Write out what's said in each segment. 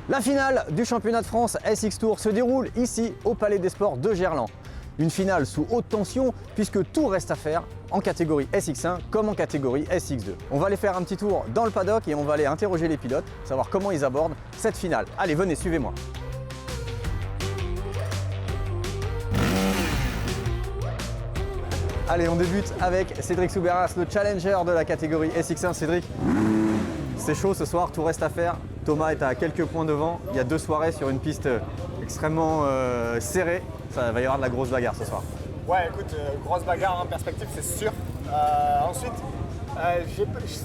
La finale du championnat de France SX Tour se déroule ici au Palais des Sports de Gerland. Une finale sous haute tension puisque tout reste à faire en catégorie SX1 comme en catégorie SX2. On va aller faire un petit tour dans le paddock et on va aller interroger les pilotes, savoir comment ils abordent cette finale. Allez, venez, suivez-moi. Allez, on débute avec Cédric Soubeyras, le challenger de la catégorie SX1. Cédric, c'est chaud ce soir, tout reste à faire. Thomas est à quelques points devant. Il y a 2 soirées sur une piste extrêmement serrée. Ça va y avoir de la grosse bagarre ce soir. Ouais, écoute, grosse bagarre en perspective, c'est sûr. Ensuite,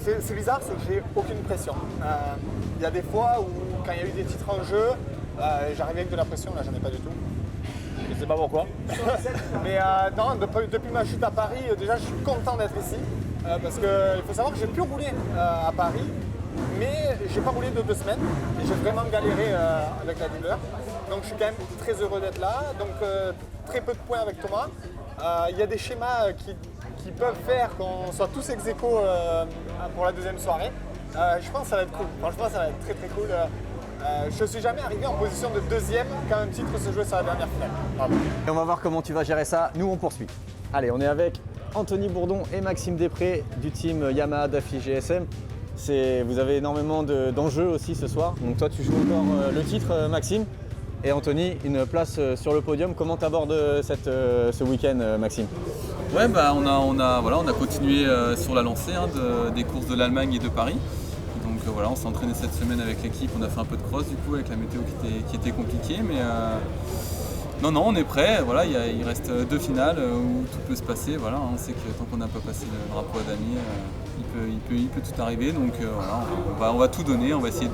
c'est bizarre, c'est que j'ai aucune pression. Il y a des fois où, quand il y a eu des titres en jeu, j'arrivais avec de la pression, là j'en ai pas du tout. Je sais pas pourquoi. Mais non, depuis ma chute à Paris, déjà je suis content d'être ici. Parce qu'il faut savoir que j'ai pu rouler à Paris, mais j'ai pas roulé de 2 semaines. Et j'ai vraiment galéré avec la douleur. Donc je suis quand même très heureux d'être là. Donc très peu de points avec Thomas. Il y a des schémas qui peuvent faire qu'on soit tous ex aequo pour la deuxième soirée. Je pense que ça va être cool. Franchement, ça va être très très cool. Je ne suis jamais arrivé en position de deuxième quand un titre se jouait sur la dernière finale. Bravo. Et on va voir comment tu vas gérer ça. Nous, on poursuit. Allez, on est avec Anthony Bourdon et Maxime Després du team Yamaha Daffy GSM. Vous avez énormément d'enjeux aussi ce soir. Donc toi, tu joues encore le titre, Maxime. Et Anthony, une place sur le podium. Comment tu abordes ce week-end, Maxime? Ouais, bah, on a continué sur la lancée des courses de l'Allemagne et de Paris. Donc voilà, on s'est entraîné cette semaine avec l'équipe, on a fait un peu de cross du coup avec la météo qui était compliquée, mais non, on est prêt. Voilà, il reste 2 finales où tout peut se passer. Voilà, on sait que tant qu'on n'a pas passé le drapeau à damier, il peut tout arriver. Donc voilà, on va tout donner, on va essayer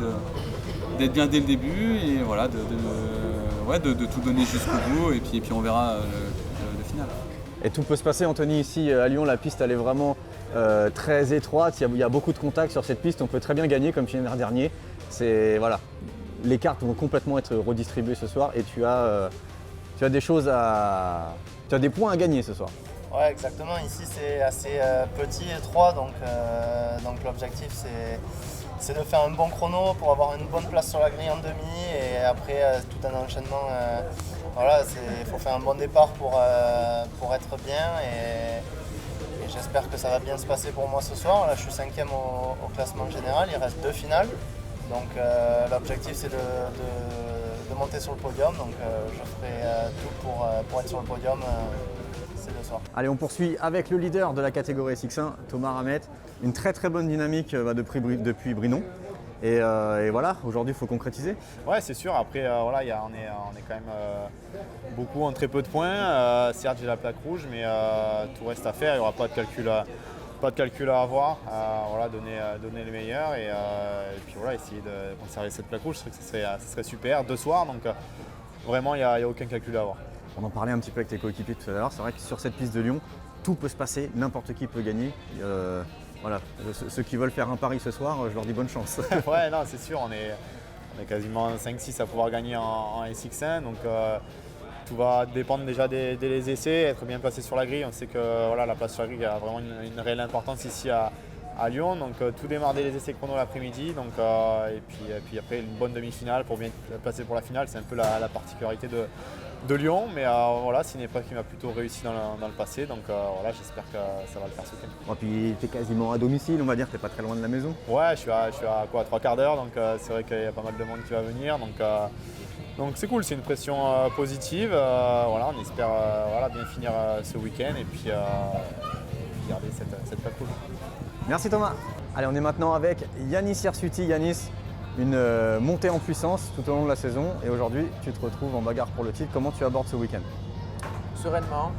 d'être bien dès le début et voilà, de tout donner jusqu'au bout et puis on verra le final. Et tout peut se passer, Anthony, ici à Lyon, la piste elle est vraiment très étroite, il y a beaucoup de contacts sur cette piste, on peut très bien gagner comme l'année dernière. Voilà, les cartes vont complètement être redistribuées ce soir et tu as des points à gagner ce soir. Ouais, exactement, ici c'est assez petit et étroit, donc l'objectif c'est de faire un bon chrono pour avoir une bonne place sur la grille en demi et après tout un enchaînement. Voilà, il faut faire un bon départ pour être bien et j'espère que ça va bien se passer pour moi ce soir. Là, je suis 5e au classement général, il reste 2 finales. Donc l'objectif c'est de monter sur le podium. Donc je ferai tout pour être sur le podium ces 2 soirs. Allez, on poursuit avec le leader de la catégorie SX1, Thomas Ramette. Une très très bonne dynamique depuis Brinon. Et voilà, aujourd'hui il faut concrétiser. Ouais, c'est sûr. Après, voilà, on est quand même beaucoup en très peu de points. Certes, j'ai la plaque rouge, mais tout reste à faire. Il n'y aura pas de calcul à avoir. Voilà, donner le meilleur et puis voilà, essayer de conserver cette plaque rouge. Je trouve que ce serait super. 2 soirs, donc vraiment, il n'y a aucun calcul à avoir. On en parlait un petit peu avec tes coéquipiers tout à l'heure. C'est vrai que sur cette piste de Lyon, tout peut se passer, n'importe qui peut gagner. Voilà, ceux qui veulent faire un pari ce soir, je leur dis bonne chance. Ouais, non, c'est sûr, on est quasiment 5-6 à pouvoir gagner en SX1, donc tout va dépendre déjà des essais, être bien placé sur la grille. On sait que voilà, la place sur la grille a vraiment une réelle importance ici à Lyon, donc tout démarre dès les essais chrono l'après-midi, donc, et puis après une bonne demi-finale pour bien placer pour la finale, c'est un peu la particularité de Lyon, mais voilà, c'est une épreuve qui m'a plutôt réussi dans le passé, donc voilà, j'espère que ça va le faire ce week-end. Et puis tu es quasiment à domicile, on va dire, tu n'es pas très loin de la maison. Ouais, je suis à quoi, 3 quarts d'heure, donc c'est vrai qu'il y a pas mal de monde qui va venir, donc c'est cool, c'est une pression positive. Voilà, on espère bien finir ce week-end et puis garder cette plaque rouge. Merci Thomas. Allez, on est maintenant avec Yanis Hirsuti. Yanis, une montée en puissance tout au long de la saison et aujourd'hui tu te retrouves en bagarre pour le titre. Comment tu abordes ce week-end? Sereinement,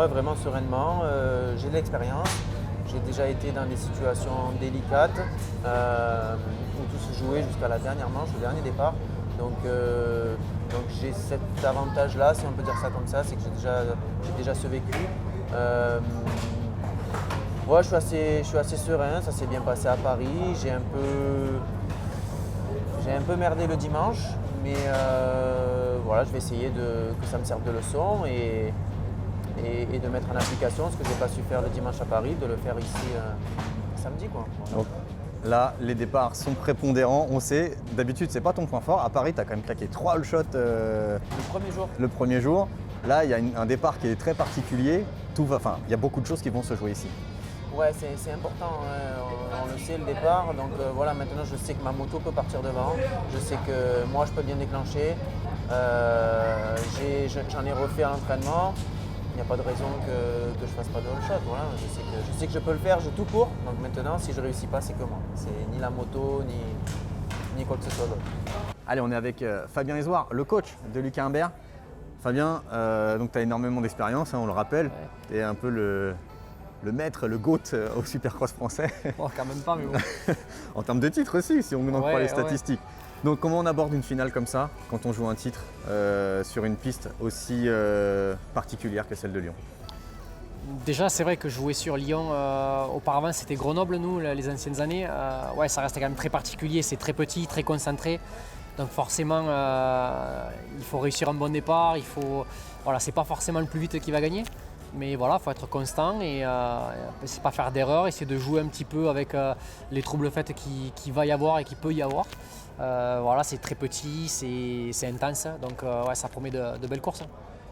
vraiment sereinement. J'ai de l'expérience, j'ai déjà été dans des situations délicates où tout se jouait jusqu'à la dernière manche, le dernier départ. Donc j'ai cet avantage-là, si on peut dire ça comme ça, c'est que j'ai déjà ce vécu. Ouais, je suis assez serein, ça s'est bien passé à Paris. J'ai un peu merdé le dimanche, mais voilà, je vais essayer que ça me serve de leçon et de mettre en application ce que je n'ai pas su faire le dimanche à Paris, de le faire ici samedi, quoi. Donc, Là, les départs sont prépondérants, on sait. D'habitude, c'est pas ton point fort. À Paris, tu as quand même claqué 3 all shots Le premier jour. le premier jour. Là, il y a un départ qui est très particulier. Il y a beaucoup de choses qui vont se jouer ici. Ouais, c'est important, hein. On le sait, le départ. Donc voilà, maintenant je sais que ma moto peut partir devant. Je sais que moi je peux bien déclencher. J'en ai refait à l'entraînement. Il n'y a pas de raison que je ne fasse pas de all shot. Voilà. Je sais que je peux le faire, j'ai tout pour. Donc maintenant, si je ne réussis pas, c'est que moi. C'est ni la moto, ni quoi que ce soit d'autre. Allez, on est avec Fabien Isoire, le coach de Lucas Humbert. Fabien, donc tu as énormément d'expérience, hein, on le rappelle. Tu es un peu le maître, le GOAT au Supercross français. Oh, quand même pas, mais bon. En termes de titres aussi, si on en croit Ouais, les statistiques. Donc comment on aborde une finale comme ça, quand on joue un titre sur une piste aussi particulière que celle de Lyon? Déjà, c'est vrai que jouer sur Lyon, auparavant c'était Grenoble, nous, les anciennes années. Ouais, ça reste quand même très particulier, c'est très petit, très concentré. Donc forcément, il faut réussir un bon départ, voilà, c'est pas forcément le plus vite qui va gagner. Mais voilà, il faut être constant et c'est pas faire d'erreur, essayer de jouer un petit peu avec les troubles faits qu'il va y avoir et qu'il peut y avoir. Voilà, c'est très petit, c'est intense, donc ouais, ça promet de belles courses.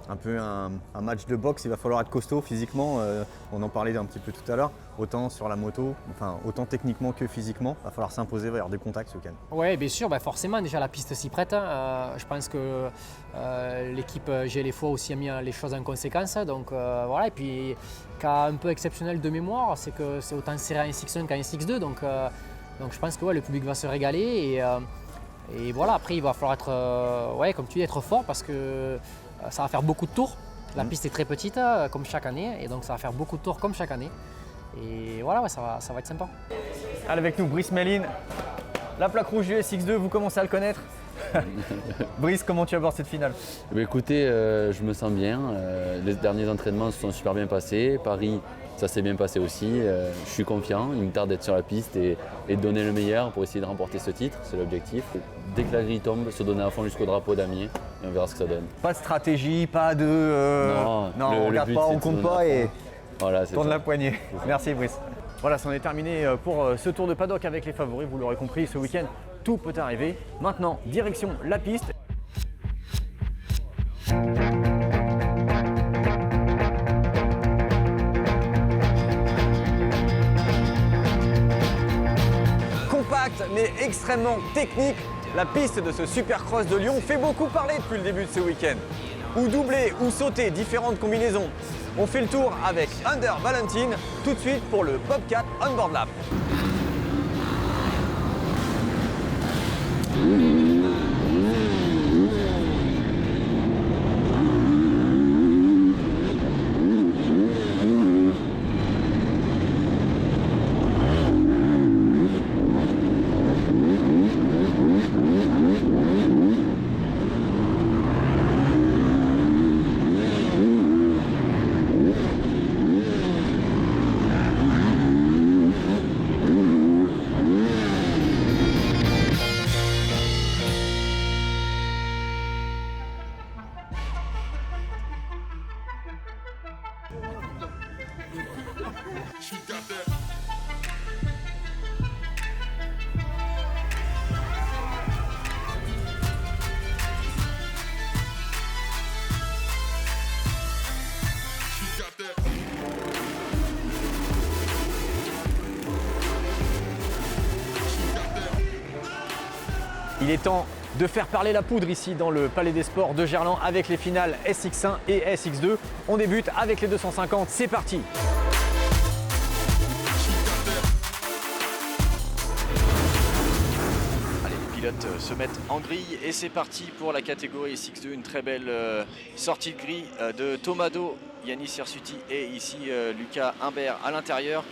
Un peu un match de boxe, il va falloir être costaud physiquement, on en parlait un petit peu tout à l'heure, autant sur la moto, enfin autant techniquement que physiquement, il va falloir s'imposer, il va y avoir des contacts ce week-end. Oui, bien sûr, forcément, déjà la piste s'y prête. Je pense que l'équipe GLFO aussi a mis les choses en conséquence. Donc voilà, et puis cas un peu exceptionnel de mémoire, c'est que c'est autant serré en SX1 qu'en SX2. Donc je pense que ouais, le public va se régaler. Et voilà, après il va falloir être, ouais, comme tu dis, être fort parce que ça va faire beaucoup de tours. La piste est très petite, comme chaque année, et donc ça va faire beaucoup de tours comme chaque année. Et voilà, ouais, ça va être sympa. Allez, avec nous, Brice Méline, la plaque rouge du SX2, vous commencez à le connaître. Brice, comment tu abordes cette finale? Écoutez, je me sens bien. Les derniers entraînements se sont super bien passés. Paris, ça s'est bien passé aussi. Je suis confiant. Il me tarde d'être sur la piste et de donner le meilleur pour essayer de remporter ce titre. C'est l'objectif. Dès que la grille tombe, se donner à fond jusqu'au drapeau d'Amiens et on verra ce que ça donne. Pas de stratégie, pas de. Non, on regarde pas, on compte pas et voilà, tourne la poignée. Merci Brice. Voilà, c'en est terminé pour ce tour de paddock avec les favoris. Vous l'aurez compris, ce week-end, tout peut arriver. Maintenant, direction la piste. Compacte mais extrêmement technique, la piste de ce Supercross de Lyon fait beaucoup parler depuis le début de ce week-end. Ou doubler ou sauter, différentes combinaisons. On fait le tour avec Under Valentine, tout de suite pour le Bobcat Onboard Lap. Il est temps de faire parler la poudre ici dans le Palais des Sports de Gerland avec les finales SX1 et SX2. On débute avec les 250, c'est parti! Allez, les pilotes se mettent en grille et c'est parti pour la catégorie SX2. Une très belle sortie de grille de Tomado, Yanis Hirsuti et ici Lucas Humbert à l'intérieur.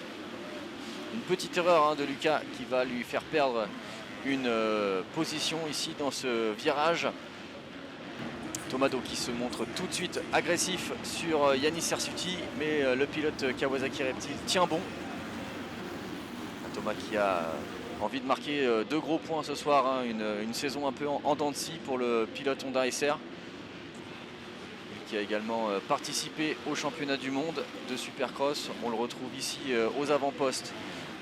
Une petite erreur de Lucas qui va lui faire perdre une position ici dans ce virage. Tomado qui se montre tout de suite agressif sur Yanis Hirsuti, mais le pilote Kawasaki Reptile tient bon. Thomas qui a envie de marquer 2 gros points ce soir, une saison un peu en dents de scie pour le pilote Honda SR, qui a également participé au championnat du monde de Supercross. On le retrouve ici aux avant-postes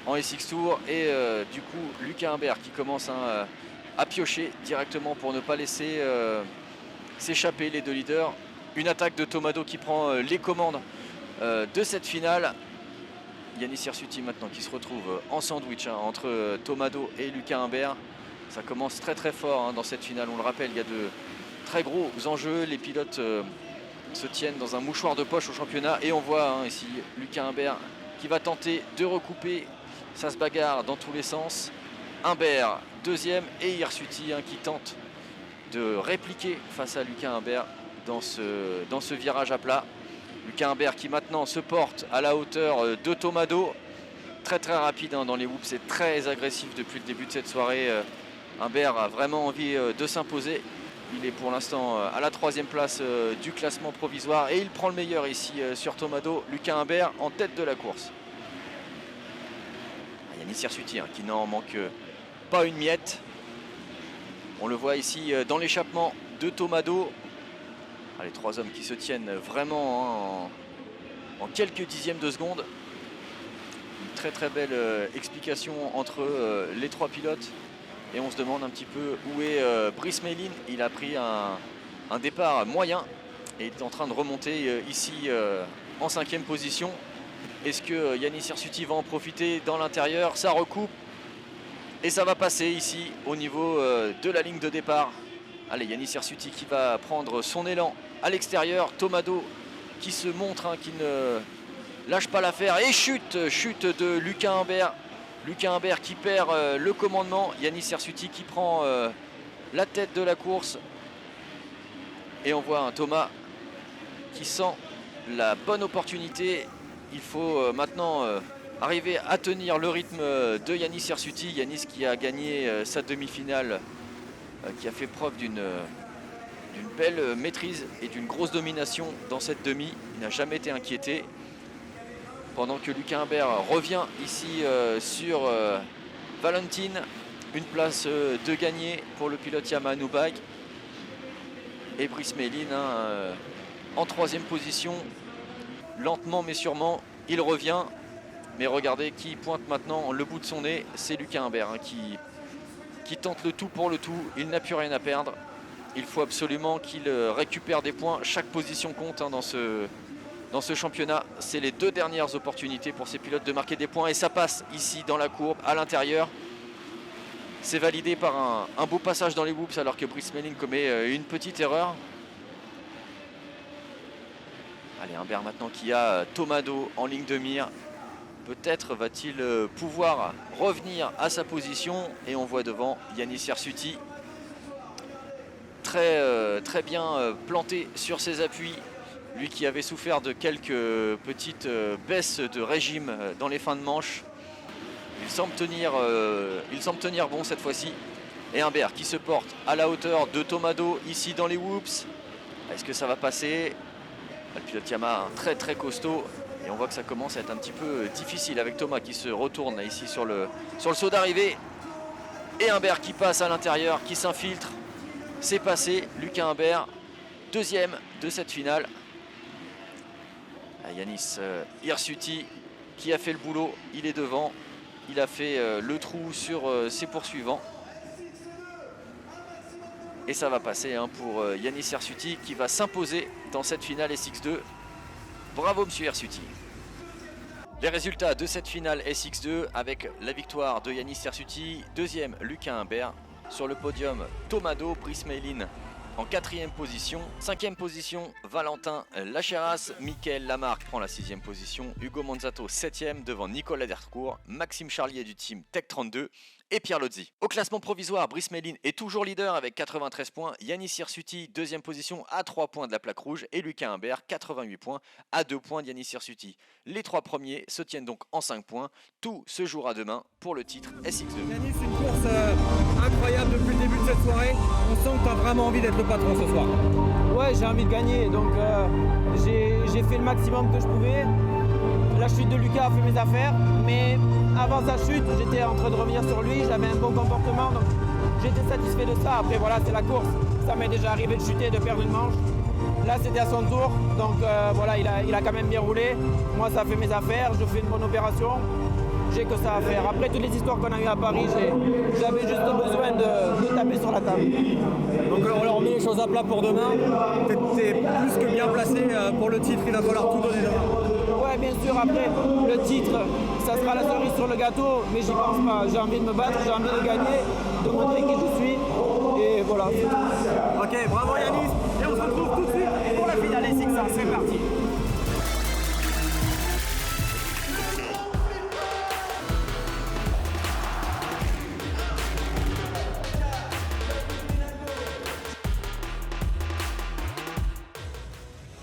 en SX Tour. Et du coup, Lucas Humbert qui commence à piocher directement pour ne pas laisser s'échapper les deux leaders. Une attaque de Tomado qui prend les commandes de cette finale. Yanis Hirsuti maintenant qui se retrouve en sandwich entre Tomado et Lucas Humbert. Ça commence très très fort dans cette finale. On le rappelle, il y a de très gros enjeux. Les pilotes se tiennent dans un mouchoir de poche au championnat. Et on voit ici Lucas Humbert qui va tenter de recouper. Ça se bagarre dans tous les sens. Humbert deuxième et Hirsuti qui tente de répliquer face à Lucas Humbert dans ce virage à plat. Lucas Humbert qui maintenant se porte à la hauteur de Tomado. Très très rapide dans les whoops, c'est très agressif depuis le début de cette soirée. Humbert a vraiment envie de s'imposer. Il est pour l'instant à la 3e place du classement provisoire et il prend le meilleur ici sur Tomado. Lucas Humbert en tête de la course. Yanis Hirsuti qui n'en manque pas une miette. On le voit ici dans l'échappement de Tomado. Les trois hommes qui se tiennent vraiment en quelques dixièmes de seconde. Une très très belle explication entre les trois pilotes. Et on se demande un petit peu où est Brice Meilin. Il a pris un départ moyen et est en train de remonter ici en 5e position. Est-ce que Yanis Hirsuti va en profiter dans l'intérieur? Ça recoupe et ça va passer ici au niveau de la ligne de départ. Allez, Yanis Hirsuti qui va prendre son élan à l'extérieur. Tomado qui se montre, qui ne lâche pas l'affaire. Et chute de Lucas Humbert. Lucas Humbert qui perd le commandement. Yanis Hirsuti qui prend la tête de la course. Et on voit un Thomas qui sent la bonne opportunité. Il faut maintenant arriver à tenir le rythme de Yanis Hirsuti. Yanis qui a gagné sa demi-finale, qui a fait preuve d'une belle maîtrise et d'une grosse domination dans cette demi. Il n'a jamais été inquiété. Pendant que Lucas Humbert revient ici sur Valentine. Une place de gagné pour le pilote Yamaha Nubag. Et Brice Meilin en 3e position. Lentement mais sûrement, il revient. Mais regardez qui pointe maintenant le bout de son nez. C'est Lucas Humbert qui tente le tout pour le tout. Il n'a plus rien à perdre. Il faut absolument qu'il récupère des points. Chaque position compte dans ce championnat. C'est les 2 dernières opportunités pour ces pilotes de marquer des points. Et ça passe ici dans la courbe, à l'intérieur. C'est validé par un beau passage dans les whoops alors que Brice Meilin commet une petite erreur. Allez, Humbert maintenant qui a Tomado en ligne de mire. Peut-être va-t-il pouvoir revenir à sa position. Et on voit devant Yanis Hirsuti. Très bien planté sur ses appuis. Lui qui avait souffert de quelques petites baisses de régime dans les fins de manche. Il semble tenir bon cette fois-ci. Et Humbert qui se porte à la hauteur de Tomado ici dans les whoops. Est-ce que ça va passer? Le pilote Yamaha très très costaud. Et on voit que ça commence à être un petit peu difficile avec Thomas qui se retourne ici sur le saut d'arrivée. Et Humbert qui passe à l'intérieur, qui s'infiltre. C'est passé. Lucas Humbert, 2e de cette finale. Yanis Hirsuti qui a fait le boulot. Il est devant. Il a fait le trou sur ses poursuivants. Et ça va passer pour Yanis Hirsuti qui va s'imposer dans cette finale SX2. Bravo monsieur Hirsuti. Les résultats de cette finale SX2 avec la victoire de Yanis Hirsuti, 2e Lucas Humbert, sur le podium Tomado, Brice Meilin en 4e position, 5e position Valentin Lacheras, Mickaël Lamarque prend la 6e position, Hugo Monzato 7e devant Nicolas Dercourt, Maxime Charlier du team Tech 32 et Pierre Lozzi. Au classement provisoire, Brice Meilin est toujours leader avec 93 points, Yanis Hirsuti 2e position à 3 points de la plaque rouge et Lucas Humbert 88 points à 2 points de Yanis Hirsuti. Les 3 premiers se tiennent donc en 5 points. Tout se jouera demain pour le titre SX2. Yanis, une course incroyable depuis le début de cette soirée. On sent que tu as vraiment envie d'être le patron ce soir. Ouais, j'ai envie de gagner, donc j'ai fait le maximum que je pouvais. La chute de Lucas a fait mes affaires, mais avant sa chute, j'étais en train de revenir sur lui, j'avais un bon comportement, donc j'étais satisfait de ça. Après voilà, c'est la course, ça m'est déjà arrivé de chuter, de perdre une manche. Là c'était à son tour, donc voilà, il a quand même bien roulé. Moi ça a fait mes affaires, je fais une bonne opération. j'ai que ça à faire. Après toutes les histoires qu'on a eues à Paris, j'avais juste besoin de taper sur la table. Donc on remet les choses à plat pour demain. T'es plus que bien placé pour le titre, il va falloir tout donner demain. Ouais, bien sûr, après le titre, ça sera la cerise sur le gâteau, mais j'y pense pas. J'ai envie de me battre, j'ai envie de gagner, de montrer qui je suis, et voilà. Ok, bravo Yanis, et on se retrouve tout de suite pour la finale SX1, c'est parti.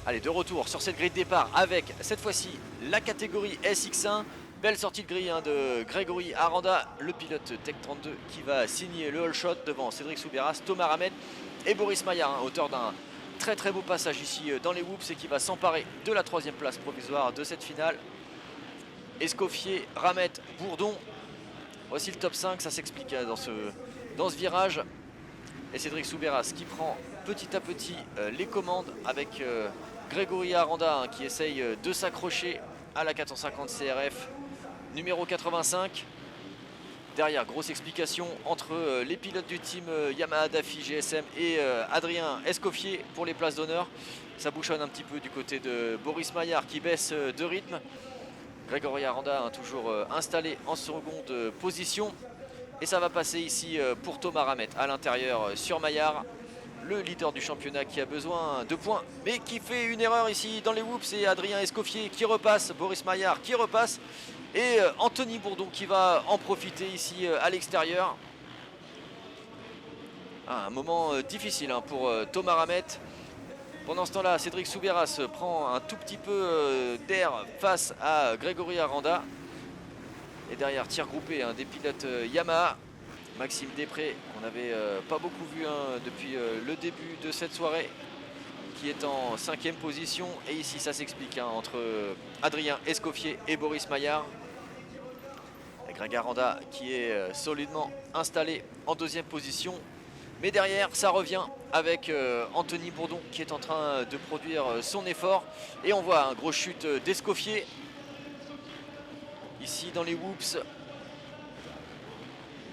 Allez, de retour sur cette grille de départ avec cette fois-ci la catégorie SX1. Belle sortie de grille de Grégory Aranda, le pilote Tech 32 qui va signer le all shot devant Cédric Soubeyras, Thomas Ramette et Boris Maillard, auteur d'un très très beau passage ici dans les whoops et qui va s'emparer de la 3e place provisoire de cette finale. Escoffier, Ramette, Bourdon. Voici le top 5, ça s'explique dans ce virage. Et Cédric Soubeyras qui prend petit à petit les commandes avec Grégory Aranda qui essaye de s'accrocher à la 450 CRF numéro 85. Derrière, grosse explication entre les pilotes du team Yamaha DAFI GSM et Adrien Escoffier pour les places d'honneur. Ça bouchonne un petit peu du côté de Boris Maillard qui baisse de rythme. Grégory Aranda toujours installé en seconde position. Et ça va passer ici pour Thomas Ramette à l'intérieur sur Maillard. Le leader du championnat qui a besoin de points, mais qui fait une erreur ici dans les whoops. C'est Adrien Escoffier qui repasse, Boris Maillard qui repasse. Et Anthony Bourdon qui va en profiter ici à l'extérieur. Un moment difficile pour Thomas Ramette. Pendant ce temps-là, Cédric Soubeyras prend un tout petit peu d'air face à Grégory Aranda. Et derrière, tir groupé des pilotes Yamaha. Maxime Després, qu'on n'avait pas beaucoup vu depuis le début de cette soirée, qui est en 5e position. Et ici, ça s'explique entre Adrien Escoffier et Boris Maillard. Et Greg Aranda qui est solidement installé en 2e position. Mais derrière, ça revient avec Anthony Bourdon qui est en train de produire son effort. Et on voit un gros chute d'Escoffier. Ici dans les whoops.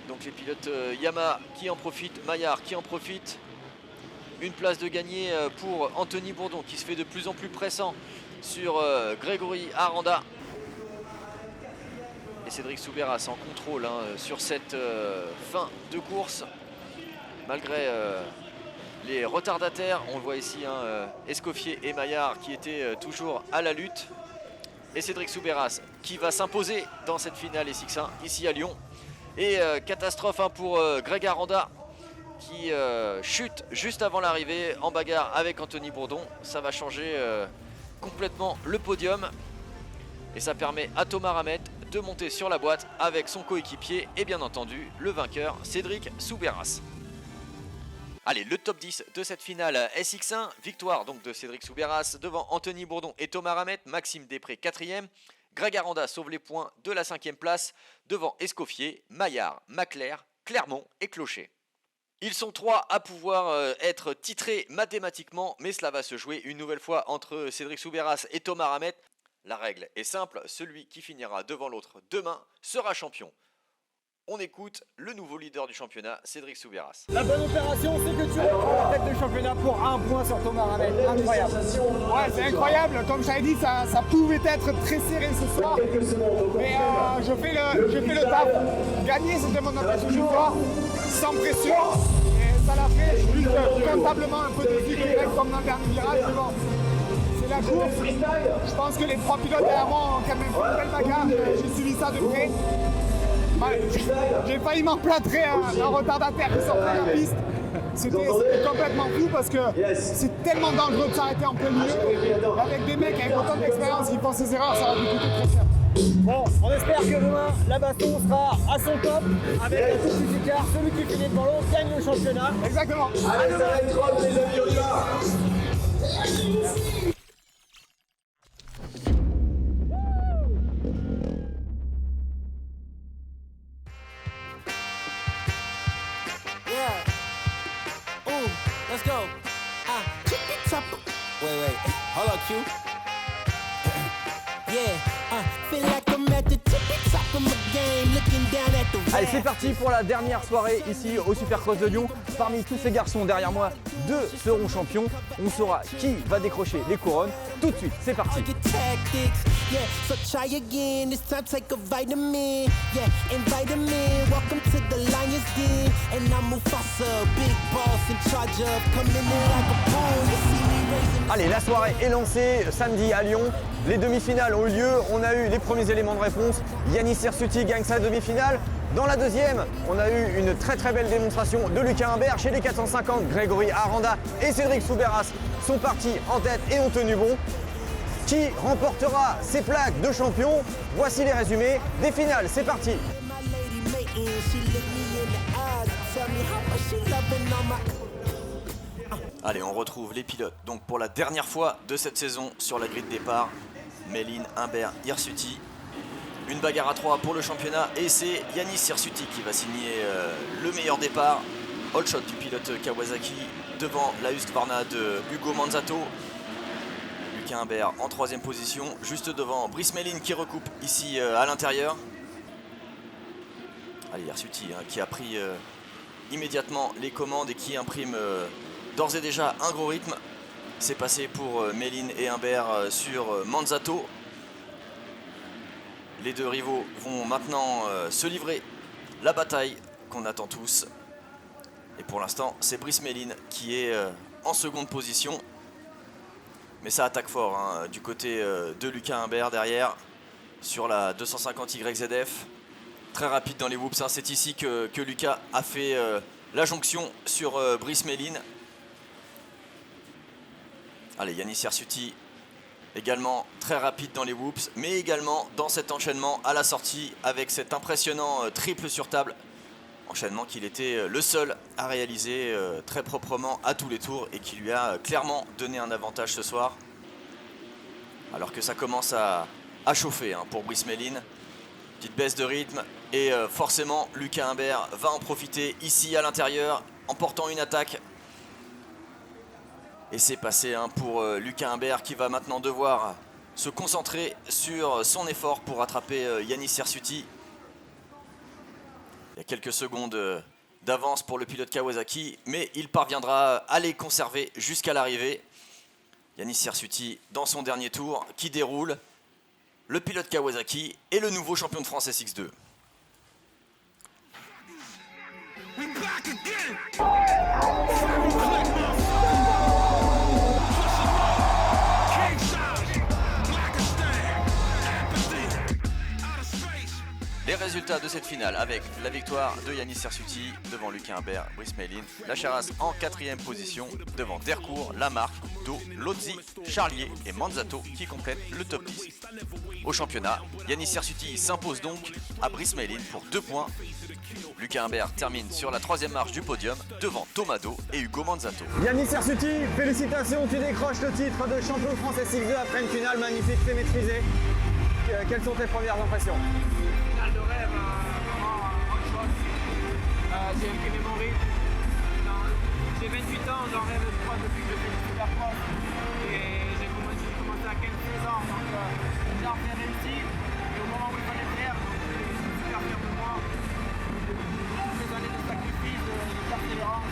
Donc les pilotes Yamaha qui en profitent, Maillard qui en profite. Une place de gagner pour Anthony Bourdon qui se fait de plus en plus pressant sur Grégory Aranda. Et Cédric Soubeyras en contrôle sur cette fin de course. Malgré les retardataires, on le voit ici, Escoffier et Maillard qui étaient toujours à la lutte. Et Cédric Soubeyras qui va s'imposer dans cette finale SX1 ici à Lyon. Et catastrophe pour Greg Aranda qui chute juste avant l'arrivée en bagarre avec Anthony Bourdon. Ça va changer complètement le podium. Et ça permet à Thomas Ramette de monter sur la boîte avec son coéquipier et bien entendu le vainqueur Cédric Soubeyras. Allez, le top 10 de cette finale SX1. Victoire donc de Cédric Soubeyras devant Anthony Bourdon et Thomas Ramette. Maxime Després 4e. Greg Aranda sauve les points de la 5e place devant Escoffier, Maillard, Maclair, Clermont et Clocher. Ils sont 3 à pouvoir être titrés mathématiquement, mais cela va se jouer une nouvelle fois entre Cédric Soubeyras et Thomas Ramette. La règle est simple, celui qui finira devant l'autre demain sera champion. On écoute le nouveau leader du championnat, Cédric Soubeyras. La bonne opération, c'est que tu reprends la tête de championnat pour 1 point sur Thomas Ramette. Incroyable. Ouais, c'est incroyable. Comme j'avais dit, ça pouvait être très serré ce soir. Mais je fais le taf. Gagner, c'était mon objectif ce soir, sans pression. Et ça l'a fait. Je suis juste comptablement un peu déçu comme dans le dernier virage. Mais bon, c'est la course. Je pense que les 3 pilotes derrière moi ont quand même fait une belle bagarre. J'ai suivi ça de près. J'ai failli m'emplâtrer un retardataire qui sortait de la piste. C'était complètement fou parce que c'est tellement dangereux de s'arrêter en plein milieu. Avec des mecs avec autant d'expérience qui font ces erreurs, ça va nous coûter très cher. Bon, on espère que demain, la baston sera à son top avec un tout petit écart. Celui qui finit devant l'autre gagne le championnat. Exactement. Allez, ça va être drôle, les amis, on y va. Let's go. Wait. Hold up, Q. Yeah, feel like I'm at the tippy top Allez, c'est parti pour la dernière soirée ici au Supercross de Lyon. Parmi tous ces garçons derrière moi, 2 seront champions. On saura qui va décrocher les couronnes. Tout de suite, c'est parti. Allez, la soirée est lancée samedi à Lyon. Les demi-finales ont eu lieu. On a eu les premiers éléments de réponse. Yanis Hirsuti gagne sa demi-finale. Dans la deuxième, on a eu une très belle démonstration de Lucas Humbert. Chez les 450, Grégory Aranda et Cédric Soubeyras sont partis en tête et ont tenu bon. Qui remportera ces plaques de champion? Voici les résumés des finales. C'est parti. Allez, on retrouve les pilotes. Donc pour la dernière fois de cette saison sur la grille de départ, Méline, Humbert, Hirsuti. Une bagarre à 3 pour le championnat et c'est Yanis Hirsuti qui va signer le meilleur départ. All shot du pilote Kawasaki devant la Husqvarna de Hugo Manzato. Lucas Humbert en 3e position, juste devant Brice Méline qui recoupe ici à l'intérieur. Allez, Hirsuti qui a pris immédiatement les commandes et qui imprime d'ores et déjà un gros rythme. C'est passé pour Méline et Humbert sur Manzato. Les 2 rivaux vont maintenant se livrer la bataille qu'on attend tous. Et pour l'instant, c'est Brice Méline qui est en seconde position. Mais ça attaque fort hein, du côté de Lucas Humbert derrière sur la 250 YZF. Très rapide dans les whoops. Hein. C'est ici que Lucas a fait la jonction sur Brice Méline. Allez, Yanis Hirsuti également très rapide dans les whoops, mais également dans cet enchaînement à la sortie avec cet impressionnant triple sur table. Enchaînement qu'il était le seul à réaliser très proprement à tous les tours et qui lui a clairement donné un avantage ce soir. Alors que ça commence à chauffer hein, pour Brice Méline. Petite baisse de rythme et forcément Lucas Humbert va en profiter ici à l'intérieur en portant une attaque. Et c'est passé hein, pour Lucas Humbert qui va maintenant devoir se concentrer sur son effort pour rattraper Yanis Hirsuti. Il y a quelques secondes d'avance pour le pilote Kawasaki, mais il parviendra à les conserver jusqu'à l'arrivée. Yanis Hirsuti dans son dernier tour qui déroule. Le pilote Kawasaki est le nouveau champion de France SX2. Les résultats de cette finale avec la victoire de Yanis Hirsuti devant Lucas Humbert, Brice Méline, la Charras en 4e position devant Dercourt, Lamarck, Do, Lozzi, Charlier et Manzato qui complètent le top 10. Au championnat, Yanis Hirsuti s'impose donc à Brice Méline pour 2 points. Lucas Humbert termine sur la 3e marche du podium devant Thomas Do et Hugo Manzato. Yanis Hirsuti, félicitations, tu décroches le titre de champion de France SX2 après une finale magnifique, c'est maîtrisé. Quelles sont tes premières impressions? De rêve, vraiment autre chose. J'ai imprimé mon rythme. J'ai 28 ans, j'en rêve depuis que je fais du Supercross. Et j'ai commencé à 15-16 ans, donc j'ai enfin réussi. Et au moment où il fallait le faire, donc je suis super fier de moi. Toutes les années de sacrifice, de persévérance.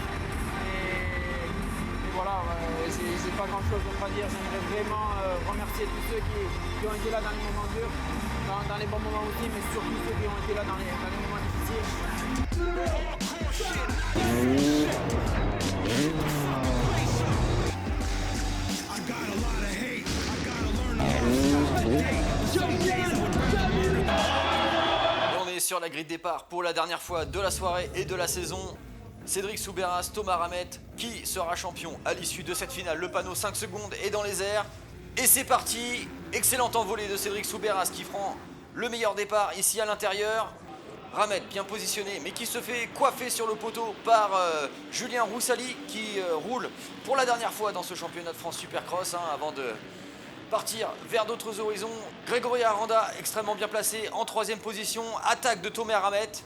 Et voilà, j'ai pas grand chose d'autre à dire. J'aimerais vraiment remercier tous ceux qui ont été là dans les moments durs. Dans les bons moments aussi, mais surtout ceux qui ont été là dans les moments difficiles. On est sur la grille de départ pour la dernière fois de la soirée et de la saison. Cédric Soubeyras, Thomas Ramette, qui sera champion à l'issue de cette finale. Le panneau 5 secondes est dans les airs. Et c'est parti, excellente envolée de Cédric Soubeyras qui prend le meilleur départ ici à l'intérieur. Ramette bien positionné mais qui se fait coiffer sur le poteau par Julien Roussali qui roule pour la dernière fois dans ce championnat de France Supercross avant de partir vers d'autres horizons. Grégory Aranda extrêmement bien placé en 3e position, attaque de Thomas Ramette.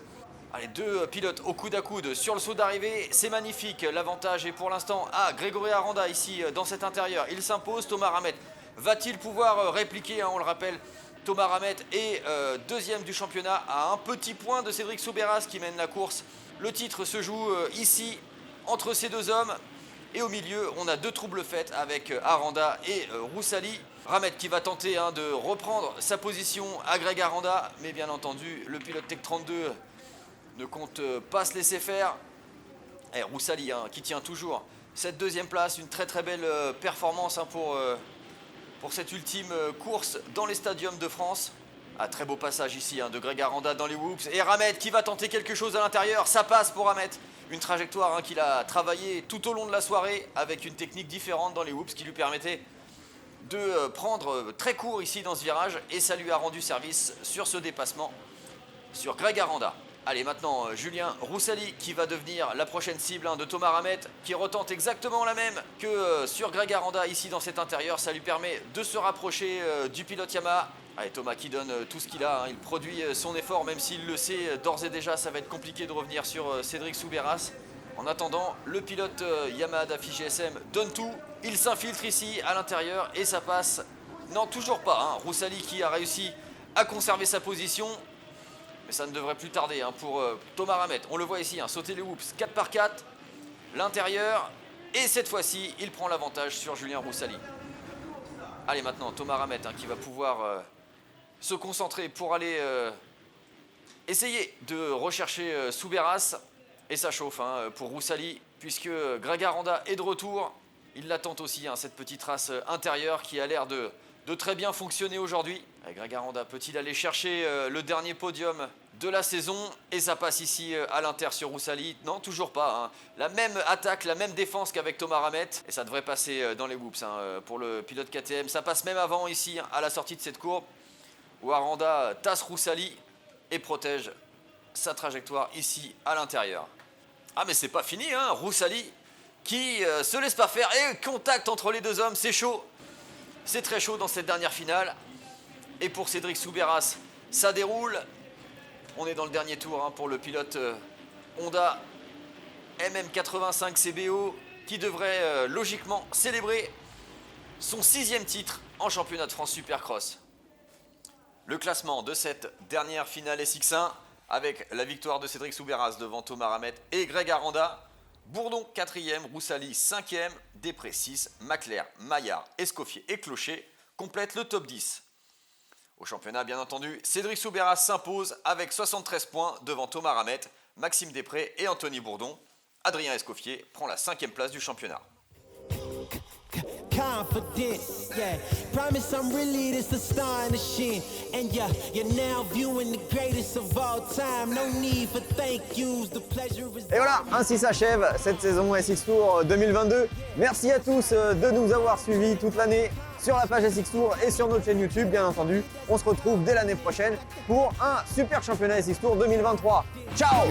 Allez, 2 pilotes au coude à coude sur le saut d'arrivée, c'est magnifique. L'avantage est pour l'instant à Grégory Aranda ici dans cet intérieur. Il s'impose, Thomas Ramette va-t-il pouvoir répliquer, on le rappelle, Thomas Ramette est deuxième du championnat à un petit point de Cédric Soubeyras qui mène la course. Le titre se joue ici entre ces deux hommes. Et au milieu, on a deux troubles faits avec Aranda et Roussali. Ramette qui va tenter de reprendre sa position à Greg Aranda. Mais bien entendu, le pilote Tech 32 ne compte pas se laisser faire. Et Roussali qui tient toujours cette deuxième place. Une très très belle performance pour cette ultime course dans les stadiums de France. Un très beau passage ici de Greg Aranda dans les whoops. Et Ramette qui va tenter quelque chose à l'intérieur. Ça passe pour Ramette. Une trajectoire qu'il a travaillé tout au long de la soirée avec une technique différente dans les whoops qui lui permettait de prendre très court ici dans ce virage. Et ça lui a rendu service sur ce dépassement sur Greg Aranda. Allez, maintenant, Julien Roussali qui va devenir la prochaine cible de Thomas Ramette, qui retente exactement la même que sur Greg Aranda ici dans cet intérieur. Ça lui permet de se rapprocher du pilote Yamaha. Allez, Thomas qui donne tout ce qu'il a, il produit son effort, même s'il le sait d'ores et déjà, ça va être compliqué de revenir sur Cédric Soubeyras. En attendant, le pilote Yamaha DAFI GSM donne tout, il s'infiltre ici à l'intérieur et ça passe. Non, toujours pas, Roussali qui a réussi à conserver sa position. Mais ça ne devrait plus tarder pour Thomas Ramette. On le voit ici, sauter les whoops 4x4, l'intérieur. Et cette fois-ci, il prend l'avantage sur Julien Roussali. Allez, maintenant, Thomas Ramette qui va pouvoir se concentrer pour aller essayer de rechercher Soubeyras. Et ça chauffe pour Roussali, puisque Greg Aranda est de retour. Il l'attend aussi, cette petite race intérieure qui a l'air de très bien fonctionner aujourd'hui. Greg Aranda peut-il aller chercher le dernier podium de la saison? Et ça passe ici à l'inter sur Roussali. Non, toujours pas. La même attaque, la même défense qu'avec Thomas Ramette. Et ça devrait passer dans les whoops pour le pilote KTM. Ça passe même avant ici, à la sortie de cette courbe, où Aranda tasse Roussali et protège sa trajectoire ici à l'intérieur. Ah mais c'est pas fini, Roussali qui se laisse pas faire. Et contact entre les deux hommes, c'est chaud. C'est très chaud dans cette dernière finale. Et pour Cédric Soubeyras, ça déroule. On est dans le dernier tour pour le pilote Honda MM85 CBO qui devrait logiquement célébrer son 6e titre en championnat de France Supercross. Le classement de cette dernière finale SX1 avec la victoire de Cédric Soubeyras devant Thomas Ramette et Greg Aranda. Bourdon 4e, Roussali 5e, Després 6, Macler, Maillard, Escoffier et Clocher complètent le top 10. Au championnat, bien entendu, Cédric Soubeyras s'impose avec 73 points devant Thomas Ramette, Maxime Després et Anthony Bourdon. Adrien Escoffier prend la 5e place du championnat. Confident, yeah. Promise I'm really this astonishing. And yeah, you're now viewing the greatest of all time. No need for thank yous, the pleasure is... Et voilà, ainsi s'achève cette saison SX Tour 2022. Merci à tous de nous avoir suivis toute l'année sur la page SX Tour et sur notre chaîne YouTube, bien entendu. On se retrouve dès l'année prochaine pour un super championnat SX Tour 2023. Ciao!